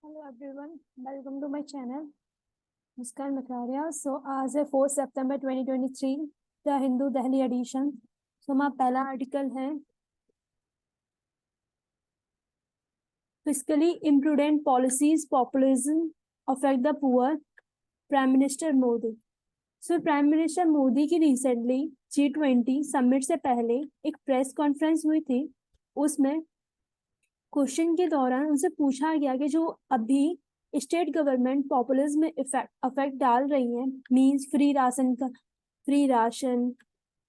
Hello everyone, welcome to my channel. Muskar Makaria. So आज है 4 सितंबर 2023 the Hindu Delhi edition. So हमारा पहला आर्टिकल है fiscally imprudent policies populism affect the poor, prime minister Modi. So prime minister Modi की recently G20 summit से पहले एक प्रेस कॉन्फ्रेंस हुई थी. उसमें क्वेश्चन के दौरान उनसे पूछा गया कि जो अभी स्टेट गवर्नमेंट पॉपुलिज्म में अफेक्ट डाल रही है, मींस फ्री राशन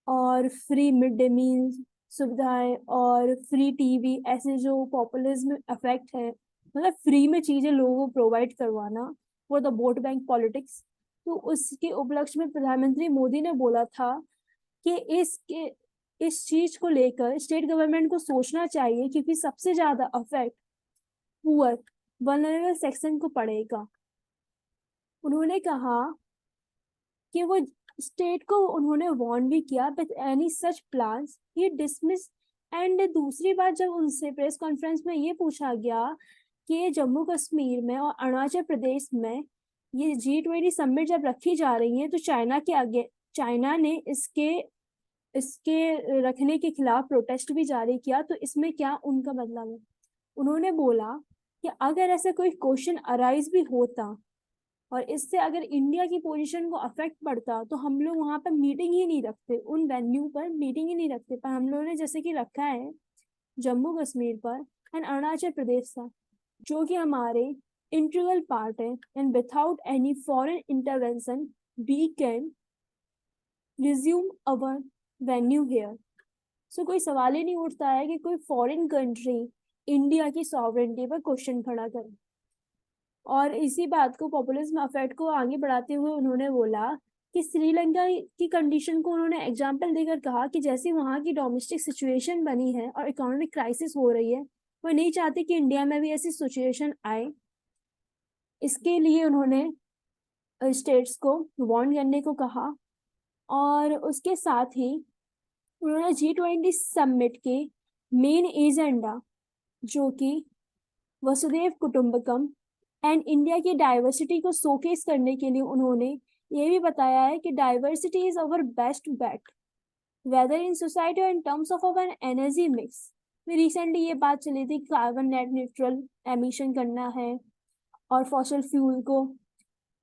और फ्री मिड डे मील सुविधाएं और फ्री टीवी, ऐसे जो पॉपुलिज्म अफेक्ट है, मतलब फ्री में चीजें लोगों को प्रोवाइड करवाना for the vote bank politics. तो उसके उपलक्ष्य में प्रधानमंत्री मोदी ने बोला था कि इस चीज को लेकर स्टेट गवर्नमेंट को सोचना चाहिए, क्योंकि सबसे ज्यादा अफेक्ट पुअर वल्नरेबल सेक्शन को पड़ेगा. उन्होंने कहा कि वो स्टेट को उन्होंने वार्न भी किया with any such plans he dismiss. And दूसरी बात, जब उनसे प्रेस कॉन्फ्रेंस में ये पूछा गया कि जम्मू कश्मीर में और अरुणाचल प्रदेश में ये G20 समिट जब रखी जा रही है तो चाइना ने इसके इसके रखने के खिलाफ प्रोटेस्ट भी जारी किया, तो इसमें क्या उनका मतलब है. उन्होंने बोला कि अगर ऐसा कोई क्वेश्चन अराइज भी होता और इससे अगर इंडिया की पोजीशन को अफेक्ट पड़ता तो हम लोग वहां पर मीटिंग ही नहीं रखते, उन वेन्यू पर मीटिंग ही नहीं रखते. पर हम लोगों ने जैसे कि रखा है जम्मू कश्मीर पर एंड अरुणाचल प्रदेश का, जो कि हमारे इंटीग्रल पार्ट है, and without any foreign intervention we can resume our venue here. So कोई सवाल ही नहीं उठता है कि कोई फॉरेन कंट्री इंडिया की सॉवरेंटी पर क्वेश्चन खड़ा करे. और इसी बात को पॉपुलिज्म अफेक्ट को आगे बढ़ाते हुए उन्होंने बोला कि श्रीलंका की कंडीशन को उन्होंने एग्जाम्पल देकर कहा कि जैसे वहां की डोमेस्टिक सिचुएशन बनी है और इकोनॉमिक क्राइसिस हो रही है, वो नहीं चाहते कि इंडिया में भी ऐसी सिचुएशन आए. इसके लिए उन्होंने स्टेट्स को वार्न करने को कहा. और उसके साथ ही उन्होंने G20 समिट के मेन एजेंडा, जो कि वसुधैव कुटुंबकम एंड इंडिया की डाइवर्सिटी को शोकेस करने के लिए उन्होंने ये भी बताया है कि diversity is our best bet whether in society और in terms of our energy mix. Recently ये बात चली थी कार्बन नेट न्यूट्रल एमिशन करना है और फॉसिल फ्यूल को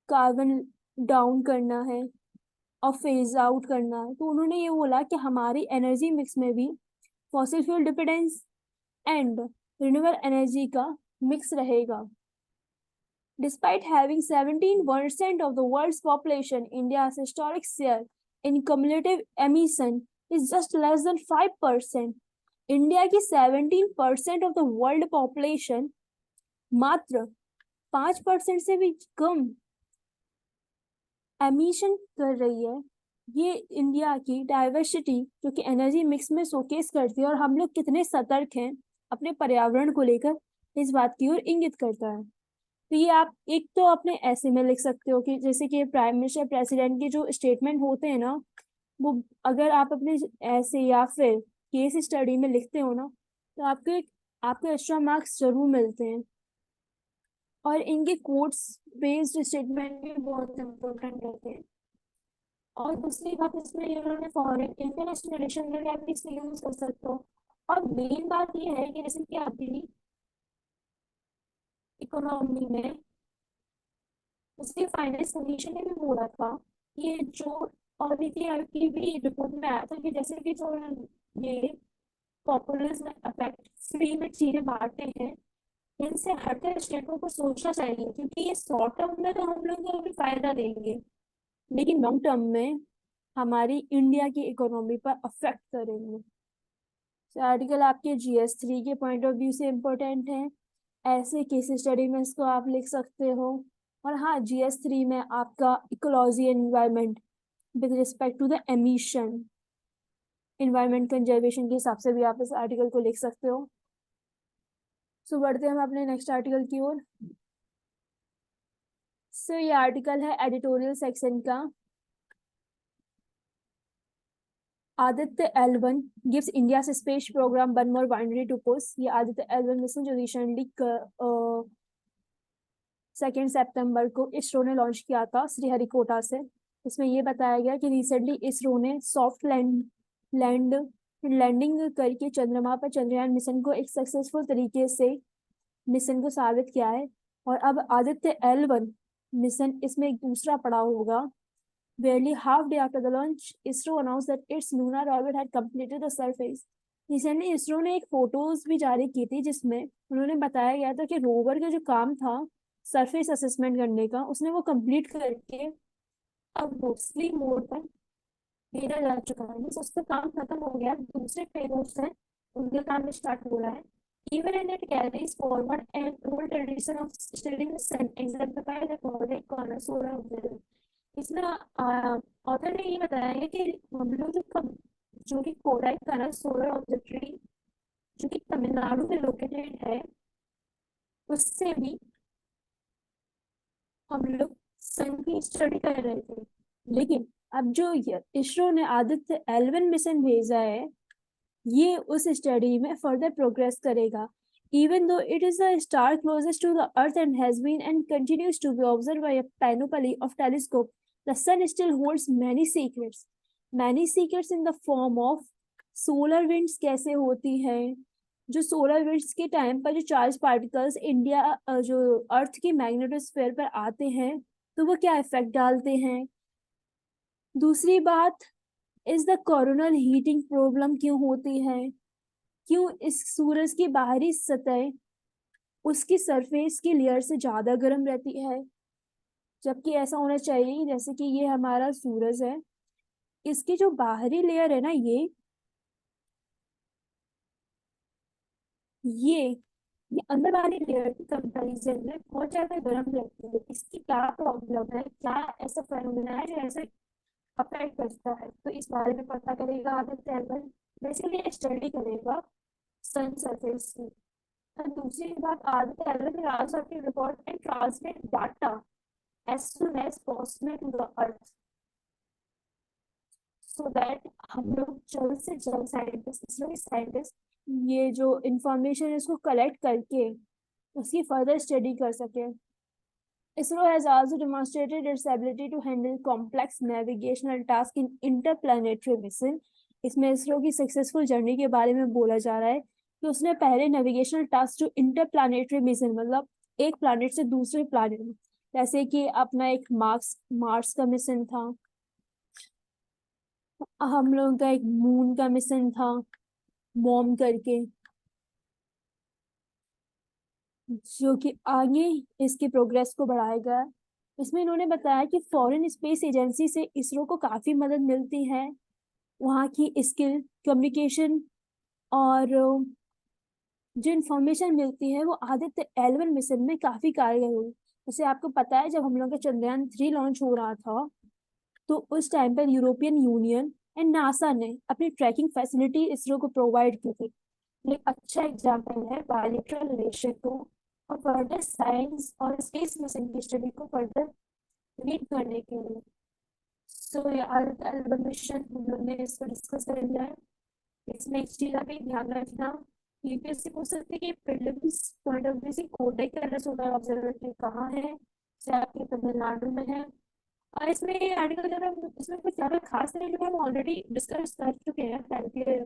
कार्बन डाउन करना है और फेज आउट करना है. तो उन्होंने ये बोला कि हमारी एनर्जी मिक्स में भी fossil fuel dependence and renewable energy का मिक्स रहेगा. Despite having 17% of the world's population, India's historic share in cumulative emission is just less than 5%. India की 17% ऑफ द वर्ल्ड पॉपुलेशन मात्र 5% से भी कम एमिशन कर रही है. ये इंडिया की डाइवर्सिटी जो कि एनर्जी मिक्स में शोकेस करती है और हम लोग कितने सतर्क हैं अपने पर्यावरण को लेकर, इस बात की ओर इंगित करता है. तो ये आप एक तो अपने ऐसे में लिख सकते हो कि जैसे कि प्राइम मिनिस्टर प्रेसिडेंट के जो स्टेटमेंट होते हैं ना, वो अगर आप अपने ऐसे या फिर केस स्टडी में लिखते हो ना, तो आपको एक्स्ट्रा मार्क्स जरूर मिलते हैं. और इनके कोट्स बेस्ड स्टेटमेंट भी बहुत इंपॉर्टेंट रहते हैं. और दूसरी बात, इसमें इन्होंने फॉरेन इंटरनेशनल रिलेशन में आप इससे यूज कर सकते हो. और मेन बात ये है कि जैसे कि अभी इकोनॉमी में उसके फाइनेंस कमीशन ने भी बोला था, ये जो और नीति आयोग की भी रिपोर्ट में आया था कि जैसे कि जो ये पॉपुलिज्म अफेक्ट फ्री में चीजें बांटते हैं, इनसे हटकर स्टेटों को सोचना चाहिए, क्योंकि ये शॉर्ट टर्म में तो हम लोग को भी फायदा देंगे, लेकिन लॉन्ग टर्म में हमारी इंडिया की इकोनॉमी पर अफेक्ट करेंगे. आर्टिकल आपके GS3 के पॉइंट ऑफ व्यू से इम्पोर्टेंट है. ऐसे केस स्टडी में इसको आप लिख सकते हो. और हाँ, GS3 में आपका ecology and environment with respect to the emission, environment conservation के हिसाब से भी आप इस आर्टिकल को लिख सकते हो. सो बढ़ते हैं हम अपने नेक्स्ट आर्टिकल की ओर. सो ये आर्टिकल है एडिटोरियल सेक्शन का. Aditya L1 gives India's space program one more boundary to push. ये आदित्य L1 मिशन जो रिसेंटली 2 सितंबर को इसरो ने लॉन्च किया था श्रीहरिकोटा से। इसमें ये बताया गया कि रिसेंटली इसरो ने सॉफ्ट लैंडिंग करके चंद्रमा पर चंद्रयान मिशन को एक सक्सेसफुल तरीके से मिशन को साबित किया है। और अब आदित्य L1 मिशन इसमें एक दूसरा पड़ाव होगा। Barely half day after the launch, ISRO announced that its lunar orbit had completed the surface. Recently ISRO ने एक फोटोज भी जारी की थी जिसमें उन्होंने बताया गया था कि रोवर का जो काम था सरफेस असेसमेंट करने का, उसने वो कंप्लीट करके अब मोस्टली मोड पर भेजा जा चुका है। उसका काम खत्म हो गया। दूसरे पेलोड्स हैं, उनका काम स्टार्ट हो रहा है। Even and it carries forward an old tradition of studying the sun, exemplified the cosmic cornerstone of the। इसमें ऑथर ने ये बताया है कि हम लोग जो कि कोडाई कनक सोलर ऑब्जर्वेटरी जो कि तमिलनाडु में लोकेटेड है, उससे भी हम लोग सन की स्टडी कर रहे थे। लेकिन अब जो इसरो ने आदित्य L1 मिशन भेजा है, ये उस स्टडी में फर्दर प्रोग्रेस करेगा। Even though it is the star closest to the Earth and has been and continues to be observed by a panoply of telescopes, the sun still holds many secrets. Many secrets in the form of solar winds कैसे होती है, जो solar winds के time पर जो charge particles जो अर्थ की magnetosphere पर आते हैं तो वो क्या इफेक्ट डालते हैं। दूसरी बात, इस द कोरोनल हीटिंग प्रॉब्लम क्यों होती है, क्यों इस सूरज की बाहरी सतह उसकी सरफेस की लेयर से ज्यादा गर्म रहती है, जबकि ऐसा होना चाहिए जैसे कि ये हमारा सूरज है, इसकी जो बाहरी लेयर है ना, ये अंदर वाली लेयर की कंपैरिजन में बहुत ज्यादा गर्म रहती है। इसकी क्या प्रॉब्लम है, क्या ऐसा फेनोमेना है जो ऐसे अफेक्ट करता है, तो इस बारे में पता करेगा आदित्य L1। बेसिकली स्टडी करेगा सन सरफेस की। And दूसरी बात, Aditya L1 will also have to record and transmit data as soon as possible to the earth so that हम लोग जल्द से जल्द साइंटिस्ट ये जो इंफॉर्मेशन है इसको कलेक्ट करके उसकी फर्दर स्टडी कर सके। ISRO has also demonstrated its ability to handle complex navigational tasks in interplanetary mission। इसमें इसरो की सक्सेसफुल जर्नी के बारे में बोला जा रहा है कि उसने पहले नेविगेशनल टास्क जो इंटरप्लानेटरी मिशन मतलब एक प्लैनेट से दूसरे प्लैनेट में, जैसे कि अपना एक मार्स का मिशन था, हम लोगों का एक मून का मिशन था मॉम करके, जो कि आगे इसके प्रोग्रेस को बढ़ाएगा। इसमें इन्होंने बताया कि फॉरेन स्पेस एजेंसी से इसरो को काफी मदद मिलती है, वहाँ की स्किल कम्युनिकेशन और जो इंफॉर्मेशन मिलती है वो आदित्य L1 मिशन में काफी कारगर हुई। जैसे आपको पता है जब हम लोग का चंद्रयान 3 लॉन्च हो रहा था तो उस टाइम पर यूरोपियन यूनियन एंड नासा ने अपनी ट्रैकिंग फैसिलिटी इसरो को प्रोवाइड की थी। ये अच्छा एग्जाम्पल है बायलैटरल रिलेशन को और फर्दर साइंस और स्पेस मिशन की स्टडी को फर्दर लीड करने के लिए। सो आदित्य L1 मिशन हम लोग ने इसको डिस्कस कर लिया है। इसमें एक चीज अभी ध्यान रखना, यूपीएससी पूछ सकते हैं कि प्रीलिम्स पॉइंट ऑफ व्यू से कोटाई का सोलर ऑब्जर्वेटरी कहाँ है, से आपके तमिलनाडु में है। और इसमें आर्टिकल जरा इसमें कुछ ज्यादा खास नहीं जो हम ऑलरेडी डिस्कस कर चुके हैं पहले के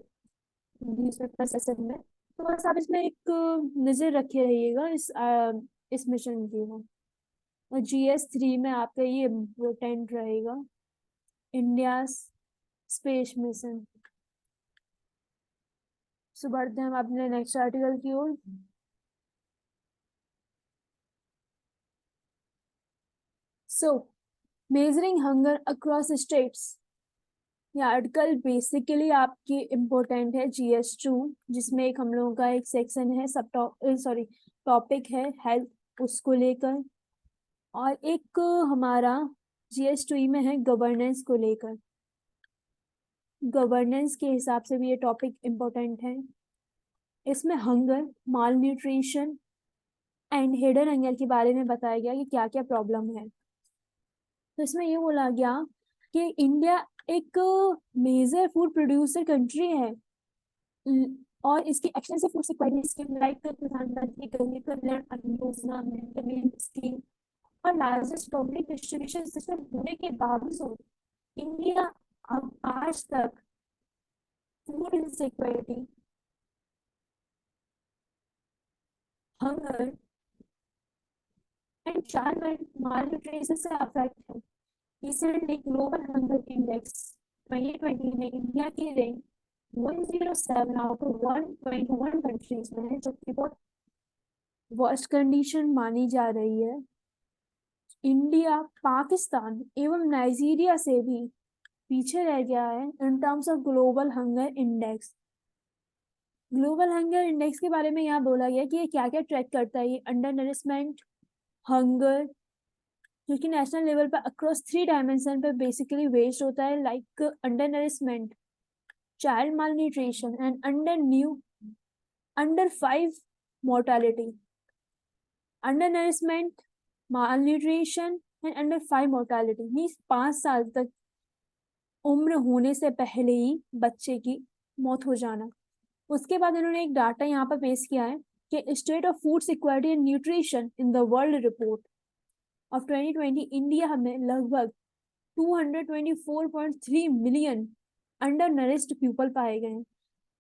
न्यूज़पेपर सेशन में, तो बस आप इसमें एक नजर रखे रहिएगा इस मिशन की। और GS3 में आपका ये इम्पोर्टेंट रहेगा, इंडिया स्पेस मिशन। सो बढ़ते हैं हम अपने नेक्स्ट आर्टिकल की ओर। सो मेजरिंग हंगर अक्रॉस स्टेट्स, ये आर्टिकल बेसिकली आपकी इम्पोर्टेंट है GS2, जिसमें एक हम लोगों का एक सेक्शन है टॉपिक है हेल्थ, उसको लेकर, और एक हमारा GS2 में है गवर्नेंस को लेकर। गवर्नेंस के हिसाब से भी ये टॉपिक इम्पोर्टेंट है। इसमें hunger, mall nutrition and hidden hunger के बारे में बताया गया कि क्या क्या प्रॉब्लम है। तो इसमें ये बोला गया कि इंडिया एक मेजर फूड प्रोड्यूसर कंट्री है और इसकी extensive food security scheme like प्रधानमंत्री गरीब कल्याण अन्न योजना, मिड डे मील स्कीम और लार्जेस्ट पब्लिक डिस्ट्रीब्यूशन सिस्टम होने के बावजूद इंडिया अब आज तक food insecurity, hunger and child malnutrition से अफेक्ट है। रिसेंटली ग्लोबल हंगर इंडेक्स 2020 में इंडिया की रैंक 107 आउट ऑफ 121 कंट्रीज में है, जो कि बहुत वर्स्ट कंडीशन मानी जा रही है। इंडिया पाकिस्तान एवं नाइजीरिया से भी पीछे रह गया है इन terms of global hunger index. Global hunger index के बारे में यहाँ बोला गया कि ये क्या क्या ट्रैक करता है। ये अंडर नरिशमेंट, हंगर, जो कि नेशनल लेवल पर अक्रॉस 3 डायमेंशन पर बेसिकली वेस्ट होता है, like under nourishment, child mall nutrition and under 5 mortality. Under nourishment, mall nutrition and under 5 mortality means 5 साल तक उम्र होने से पहले ही बच्चे की मौत हो जाना। उसके बाद इन्होंने एक डाटा यहाँ पर पेश किया है कि state of food security and nutrition in the world report of 2020 India में लगभग 224.3 मिलियन अंडर नरिश्ड पीपल पाए गए हैं।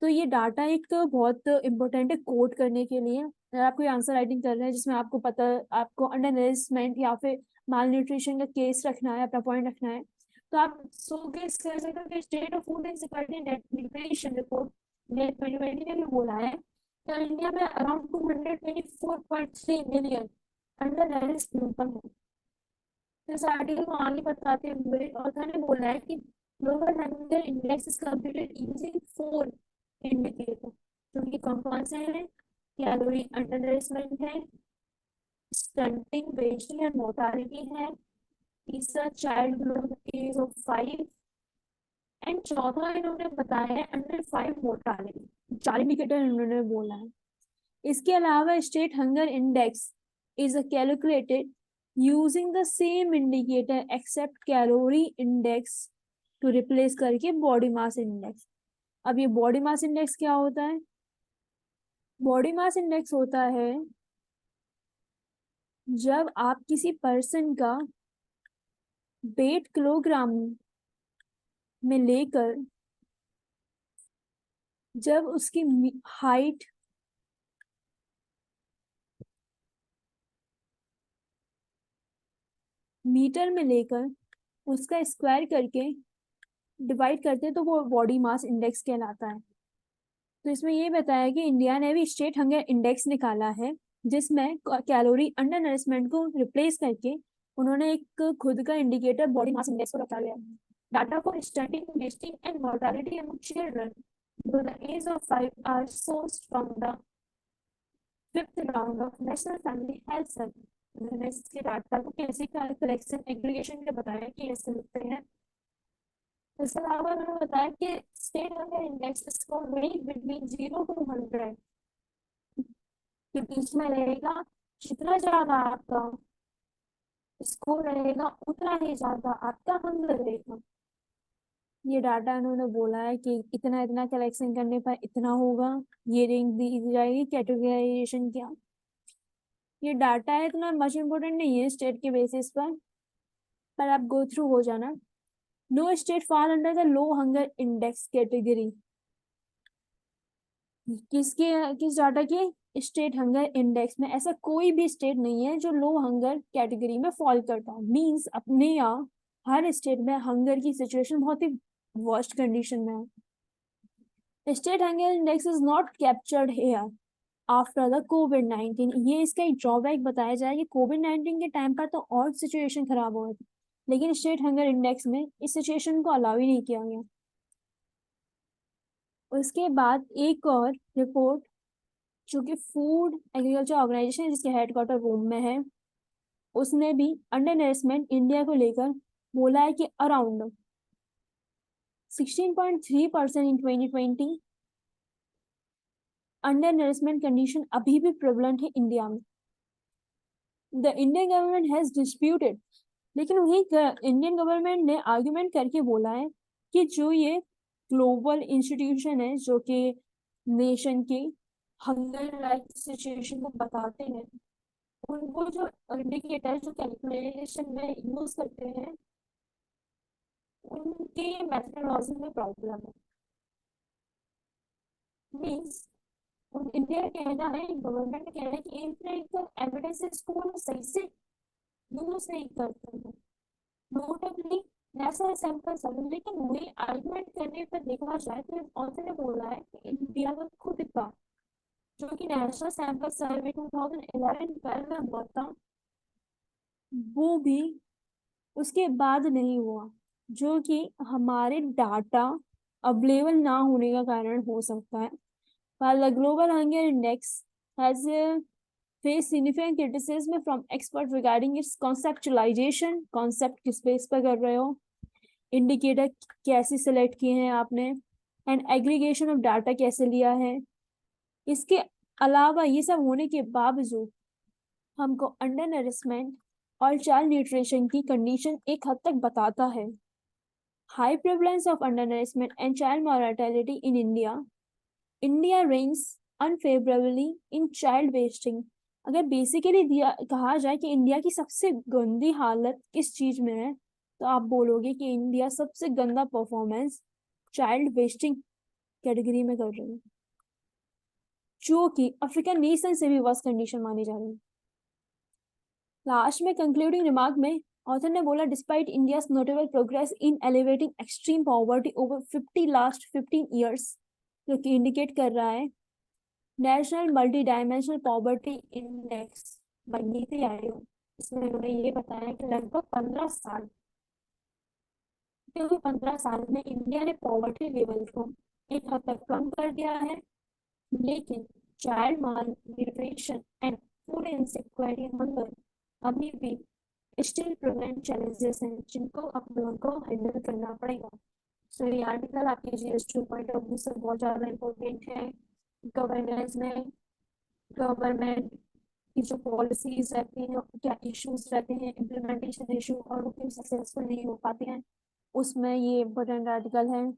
तो ये डाटा एक बहुत इंपॉर्टेंट है कोट करने के लिए। अगर आप कोई आंसर राइटिंग कर रहे हैं जिसमें आपको पता, आपको अंडर नरिशमेंट या फिर माल न्यूट्रिशन का केस रखना है, अपना पॉइंट रखना है, तो आप सो गेस कर सकते हो कि state of food and security and nutrition report ने 2020 में भी बोला है कि इंडिया में around 224.3 million under nourished people है। इस आर्टिकल को आगे बताते हुए ऑथर ने बोला है कि global hunger index is computed using 4 indicator, जो कि कौन से हैं? कैलोरी अंडर नरिशमेंट है, स्टंटिंग, वेस्टिंग एंड मोर्टालिटी है, तीसरा child growth age of 5 and चौथा इन्होंने बताया है अंडर 5 मोर्टालिटी। 4 इंडिकेटर इन्होंने बोला है। इसके अलावा state hunger index is calculated using the same indicator except calorie index to replace करके बॉडी मास इंडेक्स। अब ये बॉडी मास इंडेक्स क्या होता है? बॉडी मास इंडेक्स होता है जब आप किसी पर्सन का वेट किलोग्राम में लेकर जब उसकी हाइट मीटर में लेकर उसका स्क्वायर करके डिवाइड करते हैं तो वो बॉडी मास इंडेक्स कहलाता है। तो इसमें ये बताया कि इंडिया ने भी स्टेट हंगर इंडेक्स निकाला है जिसमें कैलोरी अंडर नरिशमेंट को रिप्लेस करके उन्होंने एक खुद का इंडिकेटर बॉडी मास इंडेक्स को रखा गया। Data for stunting, wasting and mortality among children below the age of 5 are sourced from the 5th round of National Family Health Survey। उन्होंने इसके डाटा को कैसे कलेक्शन एग्रीगेशन के बताया कि ऐसे लिखते हैं। इसके अलावा उन्होंने बताया कि state hunger index score very between 0 to 100 के बीच में रहेगा। जितना ज्यादा आपका स्कोर रहेगा उतना ही ज्यादा आपका हंगर रहेगा। ये डाटा इन्होंने बोला है कि इतना इतना कलेक्शन करने पर इतना होगा, ये रैंक दी जाएगी कैटेगराइजेशन क्या। ये डाटा है इतना मच इम्पोर्टेंट नहीं है स्टेट के बेसिस पर आप गो थ्रू हो जाना। No state fall under the low hunger index category. किस डाटा के? स्टेट हंगर इंडेक्स में ऐसा कोई भी स्टेट नहीं है जो लो हंगर कैटेगरी में फॉल करता है। मींस अपने यहाँ हर स्टेट में हंगर की सिचुएशन बहुत ही वर्स्ट कंडीशन में है। State hunger index is not captured here after the कोविड-19। ये इसका एक ड्रॉबैक बताया जाए कि कोविड-19 के टाइम पर तो और सिचुएशन खराब हो रही थी, लेकिन स्टेट हंगर इंडेक्स में इस सिचुएशन को अलाउ ही नहीं किया गया। उसके बाद एक और रिपोर्ट जो कि फूड एग्रीकल्चर ऑर्गेनाइजेशन जिसके हेडक्वार्टर रोम में है, उसने भी अंडर नरिशमेंट इंडिया को लेकर बोला है कि अराउंड 16.3% इन 2020 अंडर नरिशमेंट कंडीशन अभी भी प्रेवलेंट है इंडिया में। The Indian government has disputed, लेकिन वही इंडियन गवर्नमेंट ने आर्ग्यूमेंट करके बोला है कि जो ये ग्लोबल इंस्टीट्यूशन है जो कि नेशन के हंगर लाइक सिचुएशन को बताते हैं, उनको जो इंडिकेटर जो कैलकुलेशन में यूज करते हैं उनके मेथडोलॉजी में प्रॉब्लम है। मीन्स इंडिया का कहना है, गवर्नमेंट का कहना है कि एम्पिरिकल एविडेंसेस को वो सही से यूज नहीं करते हैं। नोटेबली नेशनल सैंपल सर्वे, लेकिन वही आर्गुमेंट करने पर देखा जाए तो ऑथर ने बोला है कि इंडिया का खुद का जो कि नेशनल सैंपल सर्वे 2011-12 में हुआ था, वो भी उसके बाद नहीं हुआ, जो कि हमारे डाटा अवेलेबल ना होने का कारण हो सकता है। While the Global Hunger Index has faced significant criticism from experts regarding its conceptualization, concept किस बेस पर कर रहे हो, इंडिकेटर कैसे सिलेक्ट किए हैं आपने, एंड एग्रीगेशन ऑफ डाटा कैसे लिया है। इसके अलावा ये सब होने के बावजूद हमको अंडर नरिशमेंट और चाइल्ड न्यूट्रिशन की कंडीशन एक हद तक बताता है। High prevalence of under nourishment and child mortality in India, India ranks unfavorably in child wasting। अगर बेसिकली दिया कहा जाए कि इंडिया की सबसे गंदी हालत किस चीज में है, तो आप बोलोगे कि इंडिया सबसे गंदा परफॉर्मेंस चाइल्ड वेस्टिंग कैटेगरी में कर रही है, जो कि अफ्रीकन नेशन से भी वर्स्ट कंडीशन मानी जा रही है। लास्ट में कंक्लूडिंग रिमार्क में ऑथर ने बोला, despite India's notable progress in elevating extreme poverty over 50 last 15 years, जो कि इंडिकेट कर रहा है national multi dimensional poverty index bye NITI Aayog, इसमें उन्होंने ये बताया कि लगभग 15 साल, क्योंकि 15 साल में इंडिया ने पॉवर्टी लेवल को एक हद तक कम कर दिया है, लेकिन child mall nutrition and food insecurity hunger अभी भी स्टिल प्रेजेंट चैलेंजेस हैं, जिनको आप लोगों को हैंडल करना पड़ेगा। सो ये आर्टिकल आपके जीएस 2 पॉइंट ऑफ व्यू से बहुत ज़्यादा इम्पोर्टेंट है। गवर्नेंस में गवर्नमेंट की जो पॉलिसीज रहती हैं, क्या इश्यूज रहते हैं, इम्प्लीमेंटेशन इशू, और वो क्यों सक्सेसफुल नहीं हो पाते हैं, उसमें ये इम्पोर्टेंट आर्टिकल है।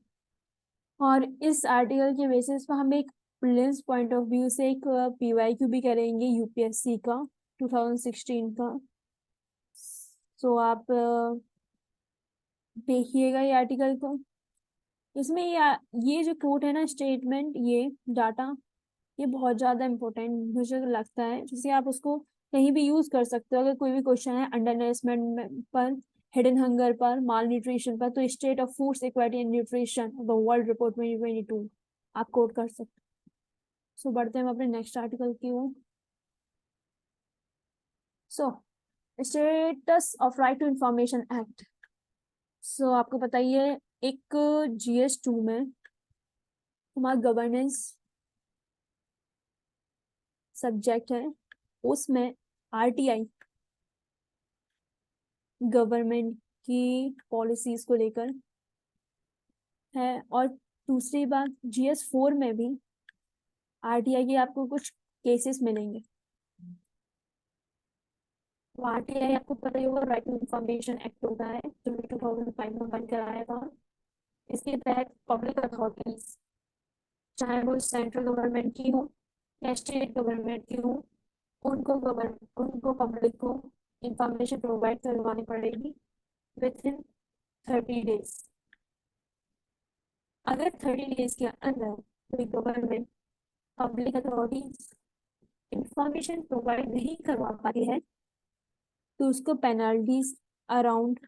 और इस आर्टिकल के बेसिस पर हम एक प्रिलिम्स पॉइंट ऑफ व्यू से एक पीवाईक्यू भी करेंगे यूपीएससी का 2016 का। सो आप देखिएगा ये आर्टिकल को। इसमें ये जो कोट है ना, स्टेटमेंट, ये डाटा, ये बहुत ज़्यादा इम्पोर्टेंट मुझे तो लगता है, जैसे आप उसको कहीं भी यूज़ कर सकते हो। अगर कोई भी क्वेश्चन है अंडर नरिशमेंट पर, हिडन हंगर पर, माल न्यूट्रिशन पर, तो state of food security and nutrition the world report 2022 आप कोट कर सकते हो। सो बढ़ते हैं अपने नेक्स्ट आर्टिकल की ओर। So status of right to information act. So आपको पता ही है, एक GS2 में हमारा गवर्नेंस सब्जेक्ट है, उसमें RTI गवर्नमेंट की पॉलिसीज को लेकर है। और दूसरी बात, GS4 में भी RTI के आपको कुछ केसेस मिलेंगे। तो RTI आपको पता ही होगा, राइट टू इंफॉर्मेशन एक्ट होता है, जो 2005 में बन कर आया था। इसके तहत पब्लिक अथॉरिटीज, चाहे वो सेंट्रल गवर्नमेंट की हो या स्टेट गवर्नमेंट की हो, उनको पब्लिक को इंफॉर्मेशन प्रोवाइड करवानी पड़ेगी विद इन 30 डेज। अगर 30 डेज के अंदर कोई government public authorities information provide नहीं करवा पाती है, तो उसको पेनल्टीज अराउंड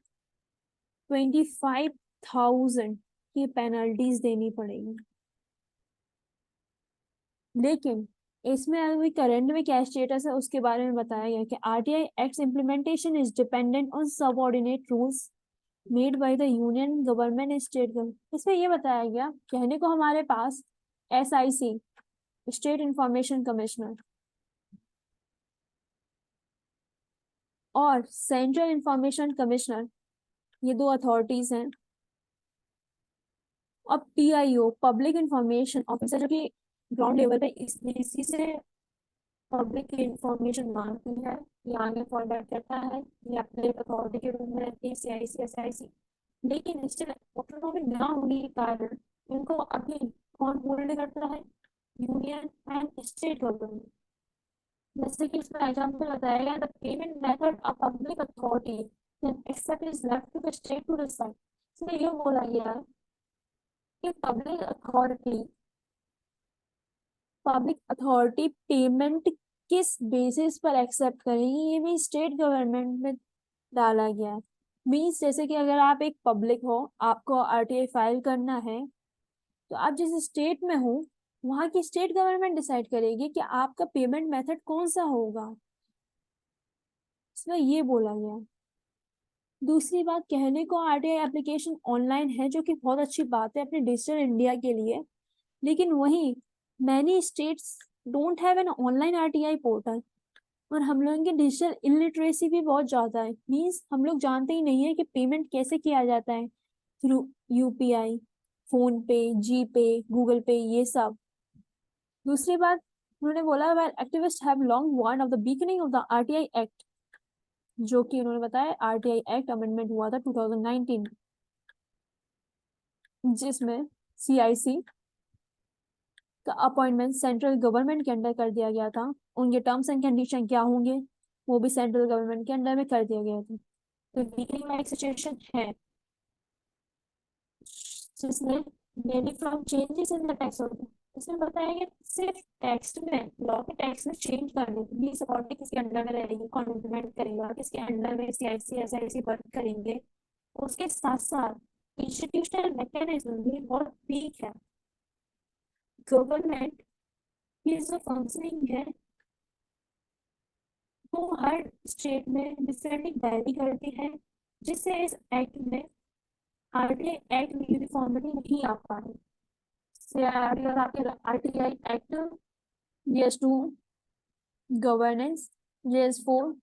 25,000 की पेनल्टीज देनी पड़ेगी। लेकिन इसमें अभी करंट में क्या स्टेटस है उसके बारे में बताया गया कि RTI act implementation is dependent on subordinate rules made by the union government and state government. इसमें यह बताया गया, कहने को हमारे पास SIC स्टेट इंफॉर्मेशन कमिश्नर और सेंट्रल इंफॉर्मेशन कमिश्नर, ये दो अथॉरिटीज हैं। और PIO पब्लिक इंफॉर्मेशन ऑफिसर, जो कि ग्राउंड लेवल पे इसी से पब्लिक की इंफॉर्मेशन मांगती है, ये आगे फॉरवर्ड करता है, ये अपने अथॉरिटी के रूप में रहती है CIC SIC। लेकिन स्टिल ऑटोनॉमी ना होने के कारण इनको अभी कौन होल्ड करता है, यूनियन एंड स्टेट गवर्नमेंट। जैसे कि इसमें एग्जाम्पल बताया गया, the payment method of public authority accept is left to the state to decide. इसमें ये बोला गया है कि पब्लिक अथॉरिटी पेमेंट किस बेसिस पर एक्सेप्ट करेगी, ये भी स्टेट गवर्नमेंट में डाला गया है। मीन्स जैसे कि अगर आप एक पब्लिक हो, आपको आरटीआई फाइल करना है, तो आप जिस स्टेट में हो वहां की स्टेट गवर्नमेंट डिसाइड करेगी कि आपका पेमेंट मेथड कौन सा होगा। इसमें ये बोला गया। दूसरी बात, कहने को आरटीआई एप्लीकेशन ऑनलाइन है, जो कि बहुत अच्छी बात है अपने डिजिटल इंडिया के लिए, लेकिन वहीं many states don't have an online RTI portal. और हम लोगों की डिजिटल इलिटरेसी भी बहुत ज्यादा है। मीन्स हम लोग जानते ही नहीं है कि पेमेंट कैसे किया जाता है, थ्रू यूपीआई, फोन पे, जी पे, गूगल पे, ये सब। दूसरी बात, उन्होंने बोला well activist have long warn of the weakening of the RTI act, जो कि उन्होंने बताया आरटीआई एक्ट अमेंडमेंट हुआ था 2019, जिसमें सीआईसी का अपॉइंटमेंट सेंट्रल गवर्नमेंट के अंडर कर दिया गया था। उनके टर्म्स एंड कंडीशन क्या होंगे वो भी सेंट्रल गवर्नमेंट के अंडर में कर दिया गया था। तो वीकली में एक सिचुएशन है जिसमें mainly from changes in the tax order. इसमें बताया गया सिर्फ टैक्स में, लॉ के टैक्स में चेंज करने के लिए अथॉरिटी किसके अंडर में रहेगी, कौन इम्प्लीमेंट करेगा, किसके अंडर में सीआईसी एसआईसी वर्क करेंगे। उसके साथ साथ इंस्टीट्यूशनल मैकेनिज्म भी बहुत वीक है। गवर्नमेंट की जो फंक्शनिंग है वो हर स्टेट में डिफरेंटली वैरी करती है, जिससे इस एक्ट में आरटीआई एक्ट में यूनिफॉर्मिटी नहीं आ पा रही। से आपके RTI act GS 2 governance, GS 4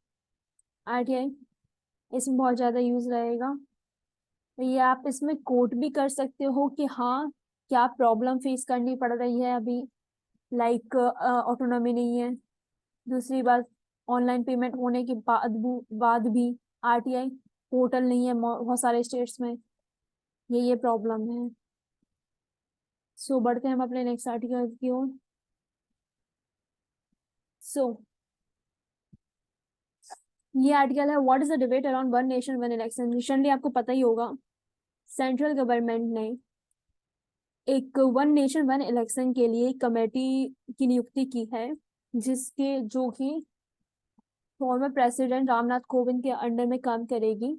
RTI, इसमें बहुत ज्यादा यूज रहेगा। ये आप इसमें कोट भी कर सकते हो कि हाँ क्या प्रॉब्लम फेस करनी पड़ रही है अभी, लाइक ऑटोनॉमी नहीं है। दूसरी बात, ऑनलाइन पेमेंट होने के बाद भी आरटीआई पोर्टल नहीं है बहुत सारे स्टेट्स में, ये प्रॉब्लम है। सो बढ़ते हैं हम अपने नेक्स्ट आर्टिकल की ओर। सो ये आर्टिकल है what is the debate around one nation one election. Recently आपको पता ही होगा सेंट्रल गवर्नमेंट ने एक वन नेशन वन इलेक्शन के लिए कमेटी की नियुक्ति की है, जिसके जो कि फॉर्मर प्रेसिडेंट रामनाथ कोविंद के अंडर में काम करेगी।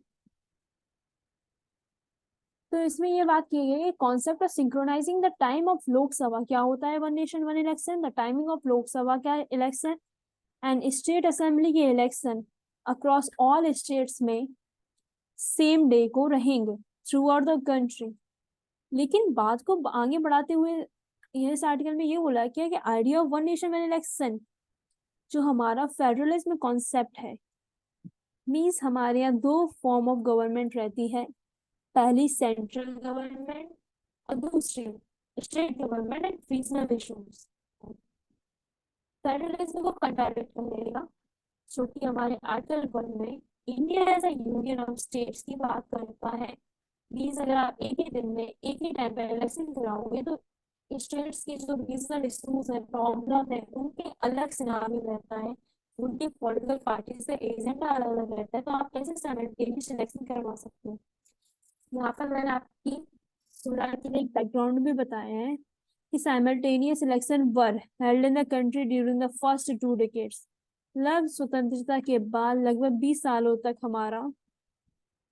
तो इसमें ये बात की गई है concept of synchronising the time of Lok Sabha. क्या होता है one nation one election? The timing of Lok Sabha का इलेक्शन एंड स्टेट असेंबली के इलेक्शन अक्रॉस ऑल स्टेट्स में सेम डे को रहेंगे थ्रू आउट द कंट्री। लेकिन बात को आगे बढ़ाते हुए इस आर्टिकल में ये बोला गया कि idea of one nation one election जो हमारा फेडरलिज्म कॉन्सेप्ट है, मीन्स हमारे यहाँ दो फॉर्म ऑफ गवर्नमेंट रहती है, पहली सेंट्रल गवर्नमेंट और दूसरी state government and regional issues. Federalism को कंट्राडिक्ट करेगा, जो कि हमारे आर्टिकल 1 में India as a union of states की बात करता है। मीन्स अगर आप एक ही दिन में एक ही टाइम पर इलेक्शन कराओगे तो स्टेट्स की जो रीजनल इशूज है, प्रॉब्लम है, उनके अलग सिनारियो रहता है, उनकी पॉलिटिकल पार्टीज का एजेंडा अलग अलग रहता है, तो आप कैसे साइमल्टेनियस इलेक्शन करवा सकते हो। यहाँ पर मैंने आपकी सोलर के लिए एक बैकग्राउंड भी बताया है कि simultaneous election were held in the country during the first 2 decades. मतलब स्वतंत्रता के बाद लगभग 20 सालों तक, हमारा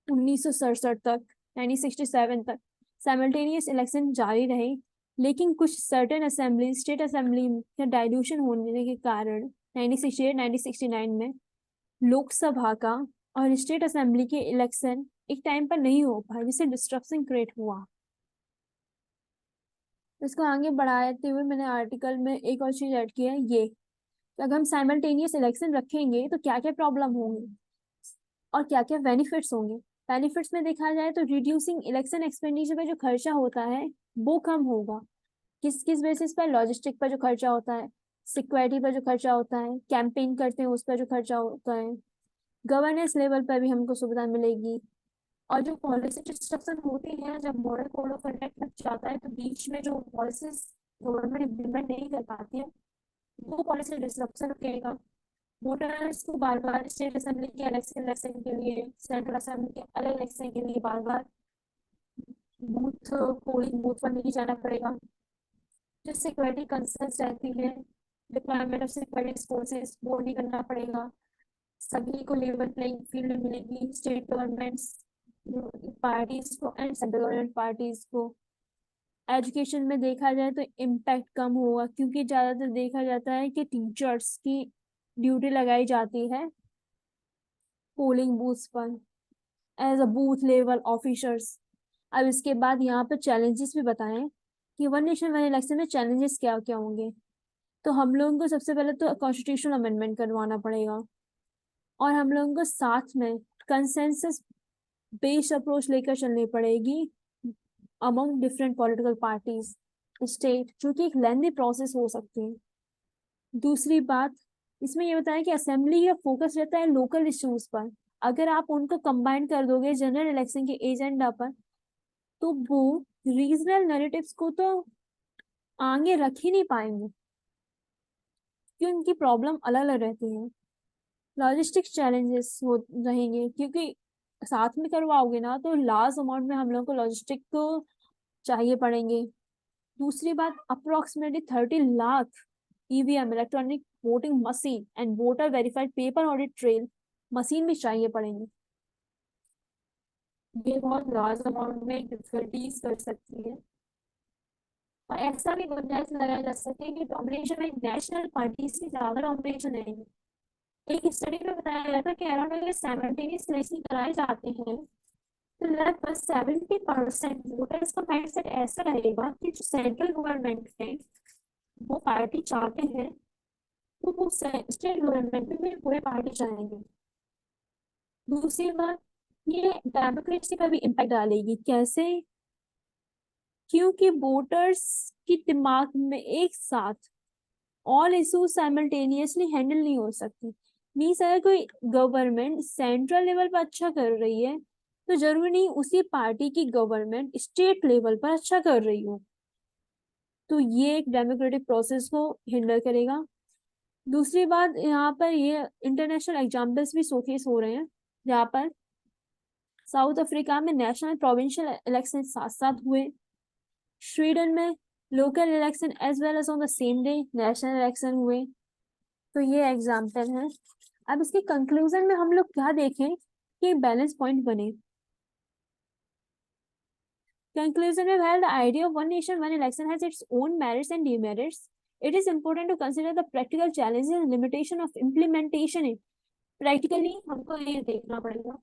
1967 तक, 1967 तक साइमल्टेनियस इलेक्शन जारी रहे। लेकिन कुछ सर्टेन असेंबली, स्टेट असेंबली का डाइल्यूशन होने के कारण 1968 1969 में लोकसभा का और स्टेट असेंबली के इलेक्शन एक टाइम पर नहीं हो पाए, जिससे डिस्ट्रक्शन क्रिएट हुआ। इसको आगे बढ़ाते हुए मैंने आर्टिकल में एक और चीज ऐड की है, ये कि अगर हम साइमल्टेनियस इलेक्शन रखेंगे तो क्या क्या प्रॉब्लम होंगी और क्या क्या बेनिफिट्स होंगे। बेनिफिट्स में देखा जाए तो रिड्यूसिंग इलेक्शन एक्सपेंडिचर पे जो खर्चा होता है वो कम होगा। किस किस बेसिस पर? लॉजिस्टिक पर जो खर्चा होता है, सिक्योरिटी पर जो खर्चा होता है, कैंपेन करते हैं उस पर जो खर्चा होता है, गवर्नेंस लेवल पर भी हमको सुविधा मिलेगी। और जो पॉलिसी डिस्ट्रक्शन होती है, जब मॉडल कोड ऑफ कंडक्ट लग जाता है तो बीच में जो पॉलिसीज गवर्नमेंट इम्प्लीमेंट नहीं कर पाती है, वो पॉलिसी डिस्ट्रक्शन रुकेगा। वोटर्स को बार बार स्टेट असेंबली के अलग से इलेक्शन के लिए, सेंट्रल असेंबली के अलग इलेक्शन के लिए बार बार बूथ पोलिंग बूथ पर नहीं जाना पड़ेगा, जो सिक्योरिटी कंसर्न्स रहती है, डिप्लॉयमेंट ऑफ सिक्योरिटी फोर्सेस वो नहीं करना पड़ेगा। सभी को लेवल प्लेइंग फील्ड मिलेगी, स्टेट गवर्नमेंट्स पार्टीज को एंड सेंट्रल गवर्नमेंट पार्टीज को। एजुकेशन में देखा जाए तो इम्पैक्ट कम होगा, क्योंकि ज्यादातर देखा जाता है कि टीचर्स की ड्यूटी लगाई जाती है पोलिंग बूथ पर as a booth level officers. अब इसके बाद यहाँ पर चैलेंजेस भी बताएं कि वन नेशन वन इलेक्शन में चैलेंजेस क्या क्या होंगे। तो हम लोगों को सबसे पहले तो कॉन्स्टिट्यूशनल अमेंडमेंट करवाना पड़ेगा, और हम लोगों को साथ में कंसेंसस बेस्ड अप्रोच लेकर चलनी पड़ेगी among different political parties state, जो कि एक लेंथी प्रोसेस हो सकती है। दूसरी बात, इसमें ये बताया कि असेंबली का फोकस रहता है लोकल इश्यूज पर। अगर आप उनको कंबाइन कर दोगे जनरल इलेक्शन के एजेंडा पर, तो वो रीजनल नैरेटिव्स को तो आगे रख ही नहीं पाएंगे, क्योंकि उनकी प्रॉब्लम अलग अलग रहती है। लॉजिस्टिक्स चैलेंजेस हो रहेंगे, क्योंकि साथ में करवाओगे ना तो लार्ज अमाउंट में हम लोग को लॉजिस्टिक तो चाहिए पड़ेंगे। दूसरी बात, approximately 30 lakh EVM electronic voting machine and voter verified paper audit trail machine भी चाहिए पड़ेंगे। ये बहुत लार्ज अमाउंट में डिफिकल्टीज कर सकती है, और ऐसा भी गुंजाइश लगाया जा सकती है कि डोमिनेशन में नेशनल पार्टी से ज्यादा डोमिनेशन है। एक स्टडी में बताया गया था कि अराउंड अगर साइमल्टेनियस इलेक्शन कराए जाते हैं तो लगभग 70% वोटर्स का माइंडसेट ऐसा रहेगा कि जो सेंट्रल गवर्नमेंट है वो पार्टी चाहते हैं, तो वो स्टेट गवर्नमेंट में भी पूरे पार्टी चाहेंगे। दूसरी बात, ये डेमोक्रेसी पर भी इम्पैक्ट डालेगी। कैसे? क्योंकि वोटर्स की दिमाग में एक साथ ऑल इशूज साइमल्टेनियसली हैंडल नहीं हो सकती। मीन्स अगर कोई गवर्नमेंट सेंट्रल लेवल पर अच्छा कर रही है, तो जरूरी नहीं उसी पार्टी की गवर्नमेंट स्टेट लेवल पर अच्छा कर रही हो। तो ये एक डेमोक्रेटिक प्रोसेस को हिंडर करेगा। दूसरी बात, यहाँ पर ये इंटरनेशनल एग्जाम्पल्स भी शोकेस हो रहे हैं, जहाँ पर साउथ अफ्रीका में नेशनल प्रोविंशियल इलेक्शन साथ साथ हुए, स्वीडन में local election as well as on the same day national election हुए। तो ये एग्जाम्पल है। अब इसके कंक्लूजन में हम लोग क्या देखें कि बैलेंस पॉइंट बने। Conclusion, while the idea of one nation, one election has its own merits and demerits, it is important to consider the practical challenges and limitation of implementation. Practically, हमको ये देखना पड़ेगा.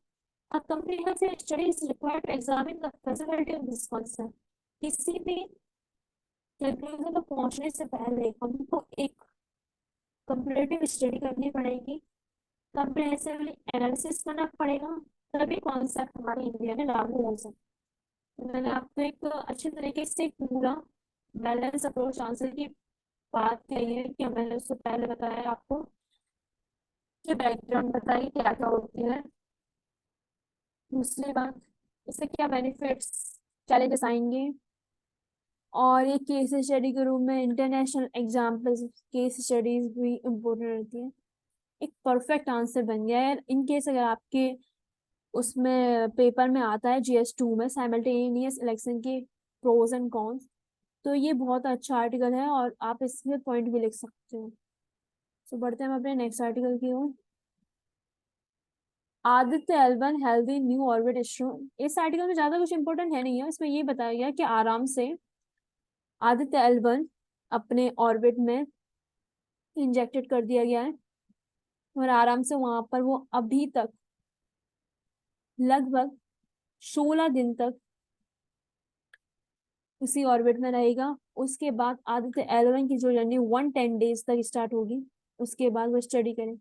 A comprehensive study is required to examine the feasibility of this concept. किसी भी conclusion पर पहुंचने से पहले हमको एक comparative study करनी पड़ेगी, comprehensive analysis करना पड़ेगा, तभी concept हमारे इंडिया में लागू हो सकता है। मैंने आपको एक अच्छे तरीके से पूरा बैलेंस अप्रोच आंसर की बात कही है कि मैंने उससे पहले बताया आपको कि बैकग्राउंड बताइए क्या क्या होती है। दूसरी बात, इससे क्या बेनिफिट्स चैलेंजेस आएंगे, और ये केस स्टडी के रूप में इंटरनेशनल एग्जाम्पल्स केस स्टडीज भी इम्पोर्टेंट रहती है। एक परफेक्ट आंसर बन गया है। इन केस अगर आपके उसमें पेपर में आता है GS2 में साइमल्टेनियस इलेक्शन के प्रोज एंड कॉन्स, तो ये बहुत अच्छा आर्टिकल है और आप इसमें पॉइंट भी लिख सकते हो। तो बढ़ते हैं हम अपने नेक्स्ट आर्टिकल की ओर। Aditya L one healthy new orbit issue. इस आर्टिकल में ज्यादा कुछ इंपॉर्टेंट है नहीं है, इसमें ये बताया गया कि आराम से आदित्य एल1 अपने ऑर्बिट में इंजेक्टेड कर दिया गया है, और आराम से वहां पर वो अभी तक लगभग 16 दिन तक उसी ऑर्बिट में रहेगा। उसके बाद आदित्य एल1 की जो जर्नी 110 डेज तक स्टार्ट होगी, उसके बाद वो स्टडी करें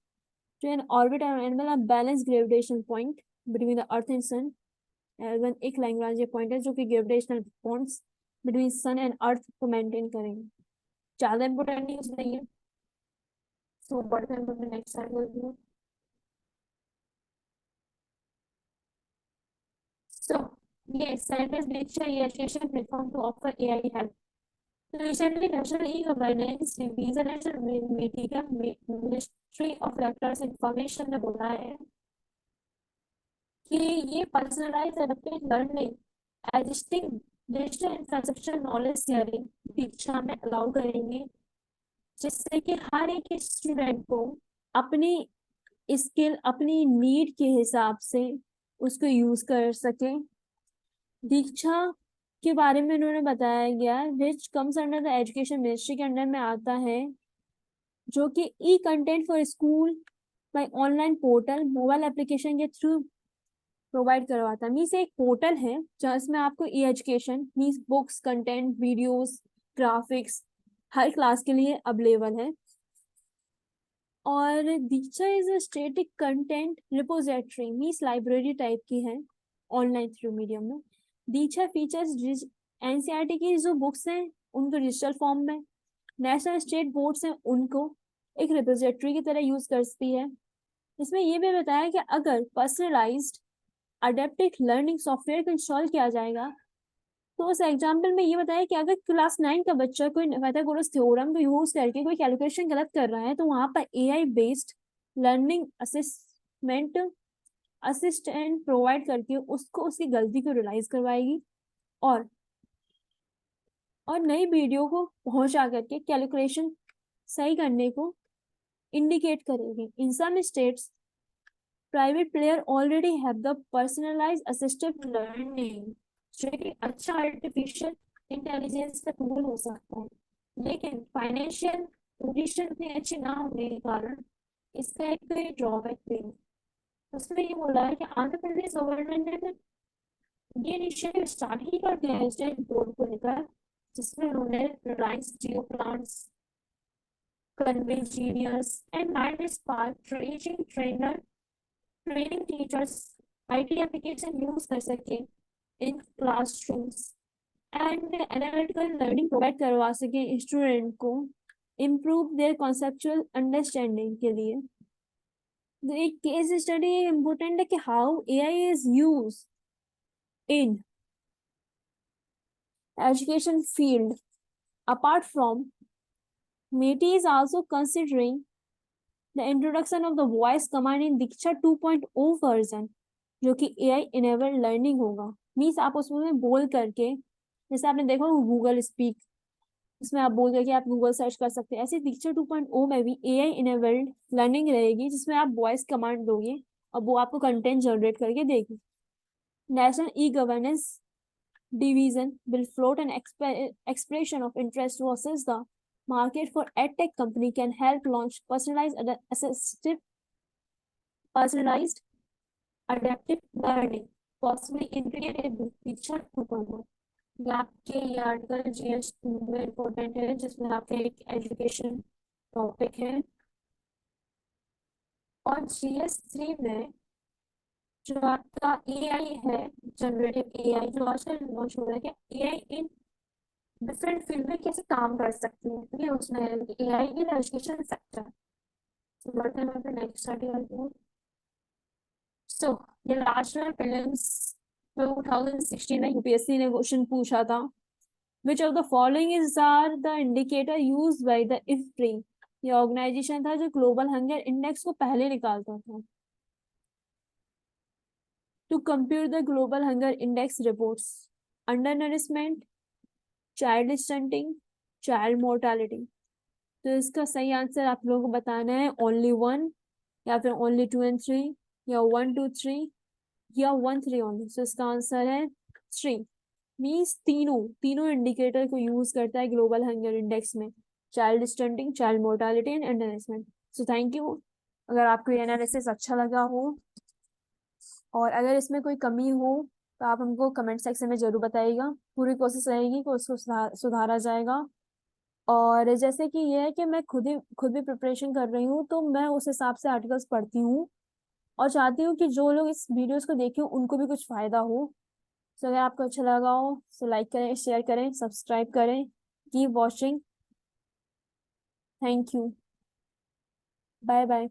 to an orbit and a balanced gravitational point between the Earth and Sun। L1 एक लैग्रांज पॉइंट है जो कि gravitational bonds between sun and earth को मेंटेन करेंगे। ज्यादा इंपॉर्टेंट न्यूज नहीं है। सो बढ़ते हैं next article. So yes, scientists reach a association platform to offer AI help. Recently national e governance division ministry of electronics information ने बोला है कि ये personalize adaptive learning existing digital infrastructure knowledge sharing Diksha में अलाउ करेंगे, जिससे कि हर एक स्टूडेंट को अपनी स्किल अपनी नीड के हिसाब से उसको यूज कर सके। दीक्षा के बारे में उन्होंने बताया गया which comes under the education ministry के अंडर में आता है, जो कि e content for school by online portal mobile application के थ्रू प्रोवाइड करवाता है। मीन्स एक पोर्टल है जिसमें आपको e education means books content videos graphics हर क्लास के लिए अवेलेबल है। और Diksha is a static content repository means library type की है ऑनलाइन थ्रू मीडियम में। दीक्षा फीचर्स एनसीईआरटी की जो बुक्स हैं उनको डिजिटल फॉर्म में, नेशनल स्टेट बोर्ड्स हैं उनको एक रिपोजिटरी की तरह यूज करती है। इसमें यह भी बताया कि अगर पर्सनलाइज्ड अडेप्टिव लर्निंग सॉफ्टवेयर को इंस्टॉल किया जाएगा तो उस एग्जाम्पल में ये बताया कि अगर क्लास 9 का बच्चा कोई पाइथागोरस थ्योरम को यूज करके कोई कैलकुलेशन गलत कर रहा है तो वहां पर AI based learning assistant provide करके उसको उसकी गलती को रियलाइज करवाएगी और नई वीडियो को पहुंचा करके कैलकुलेशन सही करने को इंडिकेट करेगी। In some states private player already have the personalized assistive learning, जो कि अच्छा आर्टिफिशियल इंटेलिजेंस का टूल हो सकता है, लेकिन फाइनेंशियल पोजीशन इतनी अच्छी ना होने के कारण इसका एक ड्रॉबैक भी है। उसमें ये बोला है कि आंध्र प्रदेश गवर्नमेंट ने ये इनिशिएटिव स्टार्ट ही कर दिया है स्टेट बोर्ड को लेकर, जिसमें उन्होंने Reliance Jio plants ConveGenius and Mindspark training teachers IT application use कर सके in classrooms and analytical learning provide करवा सके स्टूडेंट को इम्प्रूव देयर कॉन्सेप्चुअल अंडरस्टैंडिंग के लिए। एक केस स्टडी इम्पोर्टेंट है कि how AI is use in education field. Apart from, METI is also considering the introduction of the voice command in Diksha 2.0 version, जो कि AI enabled learning होगा। Means आप उसमें बोल करके, जैसे आपने देखा गूगल स्पीक, इसमें आप बोल करके आप गूगल सर्च कर सकते हैं। ऐसे दीक्षा 2.0 में भी AI enabled लर्निंग रहेगी, जिसमें आप वॉइस कमांड दोगे और वो आपको कंटेंट जनरेट करके देगी। National e governance division will float an expression of interest versus the market for edtech company can help launch personalized adaptive learning, possibly integrated with Diksha 2.0। ये आपके ये आर्टिकल जीएस 2 में इम्पोर्टेंट है, जिसमें आपके एक एजुकेशन टॉपिक है। और जीएस 3 में जो आपका एआई है, जनरेटिव एआई जो आजकल लॉन्च हो रहा है, एआई इन डिफरेंट फील्ड में कैसे काम कर सकती है, ठीक है, उसमें एआई इन एजुकेशन सेक्टर। तो बढ़ते हैं पे नेक्स्ट आर्टिकल पे। सो ये लास्ट में प्रीलिम्स 2016 में यूपीएससी ने क्वेश्चन पूछा था, which of the following is are the indicator used by the IFPRI। ये ऑर्गेनाइजेशन था जो ग्लोबल हंगर इंडेक्स को पहले निकालता था। To compute the global hunger index reports, undernourishment, child stunting, child mortality। तो इसका सही आंसर आप लोगों को बताना है only 1 या फिर only 2 and 3 या 1 2 3 या 1 3 only। तो इसका आंसर है 3। मीन्स तीनों इंडिकेटर को यूज करता है ग्लोबल हंगर इंडेक्स में, child stunting, child mortality and undernourishment. So thank you. अगर आपको ये एनालिसिस अच्छा लगा हो और अगर इसमें कोई कमी हो तो आप हमको कमेंट सेक्शन में जरूर बताइएगा। पूरी कोशिश रहेगी कि उसको सुधारा जाएगा। और जैसे कि ये है कि मैं खुद भी प्रिपरेशन कर रही हूँ, तो मैं उस हिसाब से आर्टिकल्स पढ़ती हूँ और चाहती हूँ कि जो लोग इस वीडियोस को देखें उनको भी कुछ फायदा हो। तो अगर आपको अच्छा लगा हो तो लाइक करें, शेयर करें, सब्सक्राइब करें। Keep watching. Thank you. Bye bye.